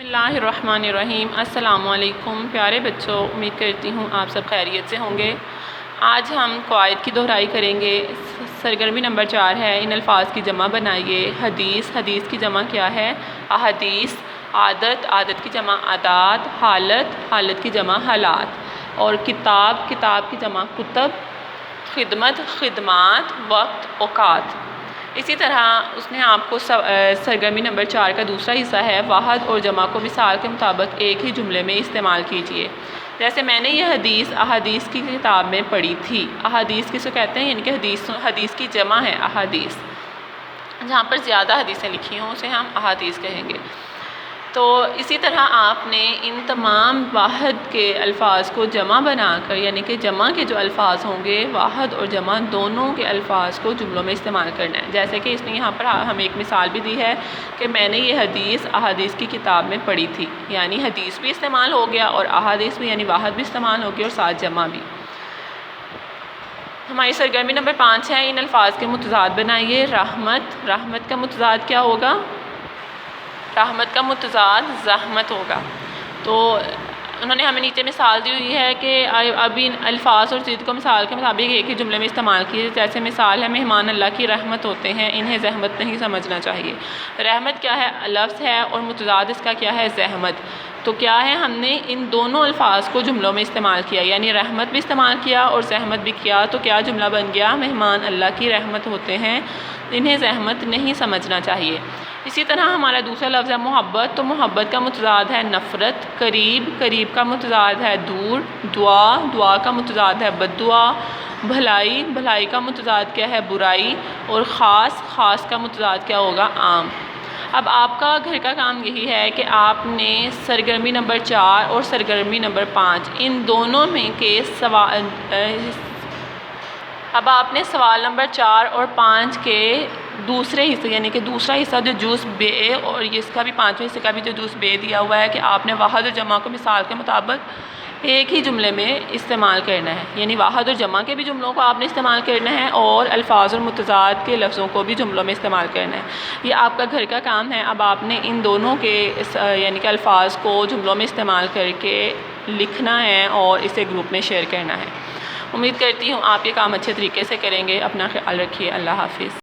बिस्मिल्लाहिर्रहमानिर्रहीम। अस्सलाम वालेकुम प्यारे बच्चों, उम्मीद करती हूँ आप सब खैरियत से होंगे। आज हम क़वाइद की दोहराई करेंगे। सरगर्मी नंबर 4 है, इन अल्फाज की जमा बनाइए। हदीस, हदीस की जमा क्या है? अहदीस। आदत, आदत की जमा आदात। हालत, हालत की जमा हालात। और किताब, किताब की जमा कुतब। खिदमत, खिदमात। वक्त, औकात। इसी तरह उसने आपको सरगर्मी नंबर 4 का दूसरा हिस्सा है, वाहद और जमा को मिसाल के मुताबिक एक ही जुमले में इस्तेमाल कीजिए। जैसे मैंने ये हदीस अहादीस की किताब में पढ़ी थी। अहादीस किसको कहते हैं? यानी कि हदीस की जमा है अहादीस। जहाँ पर ज़्यादा हदीसें लिखी हों उसे हम अहादीस कहेंगे। तो इसी तरह आपने इन तमाम वाहद के अल्फाज को जमा बनाकर, यानी कि जमा के जो अल्फाज होंगे, वाहद और जमा दोनों के अल्फाज को जुमलों में इस्तेमाल करना है। जैसे कि इसने यहाँ पर हमें एक मिसाल भी दी है कि मैंने ये हदीस अहादीस की किताब में पढ़ी थी। यानी हदीस भी इस्तेमाल हो गया और अहादीस भी यानी वाहद भी इस्तेमाल हो गया और साथ जमा भी। हमारी सरगर्मी नंबर 5 है, इन अल्फाज के मुतज़ाद बनाइए। रहमत, रहमत का मुतज़ाद क्या होगा? रहमत का मुतज़ाद ज़हमत होगा। तो उन्होंने हमें नीचे मिसाल दी हुई है कि अब इन अल्फाज और ज़िद को मिसाल के मुताबिक एक ही जुमले में इस्तेमाल कीजिए। जैसे मिसाल है, मेहमान अल्लाह की रहमत होते हैं, इन्हें ज़हमत नहीं समझना चाहिए। रहमत क्या है? लफ्ज़ है और मुतज़ाद इसका क्या है? ज़हमत। तो क्या है, हमने इन दोनों अल्फाज को जुमलों में इस्तेमाल किया, यानी रहमत भी इस्तेमाल किया और ज़हमत भी किया। तो क्या जुमला बन गया? मेहमान अल्लाह की रहमत होते हैं, इन्हें ज़हमत नहीं समझना चाहिए। इसी तरह हमारा दूसरा लफ्ज़ है मोहब्बत। तो मोहब्बत का मुतज़ाद है नफ़रत। करीब, करीब का मुतज़ाद है दूर। दुआ, दुआ का मुतज़ाद है बद्दुआ। भलाई, भलाई का मुतज़ाद क्या है? बुराई। और ख़ास, ख़ास का मुतज़ाद क्या होगा? आम। अब आपका घर का काम यही है कि आपने सरगर्मी नंबर 4 और सरगर्मी नंबर 5 इन दोनों में के सवाल अब आपने सवाल नंबर 4 और 5 के दूसरे हिस्से, यानी कि दूसरा हिस्सा जो जूस बे और इसका भी 5वें हिस्से का भी जो जूस बे दिया हुआ है कि आपने वाहद और जमा को मिसाल के मुताबिक एक ही जुमले में इस्तेमाल करना है। यानी वाहद और जमा के भी जुमलों को आपने इस्तेमाल करना है और अल्फाज और मुतज़ाद के लफ्ज़ों को भी जुमलों में इस्तेमाल करना है। ये आपका घर का काम है। अब आपने इन दोनों के यानी कि अल्फाज को जुमलों में इस्तेमाल करके लिखना है और इसे ग्रुप में शेयर करना है। उम्मीद करती हूँ आप ये काम अच्छे तरीके से करेंगे। अपना ख्याल रखिए। अल्लाह हाफ़िज़।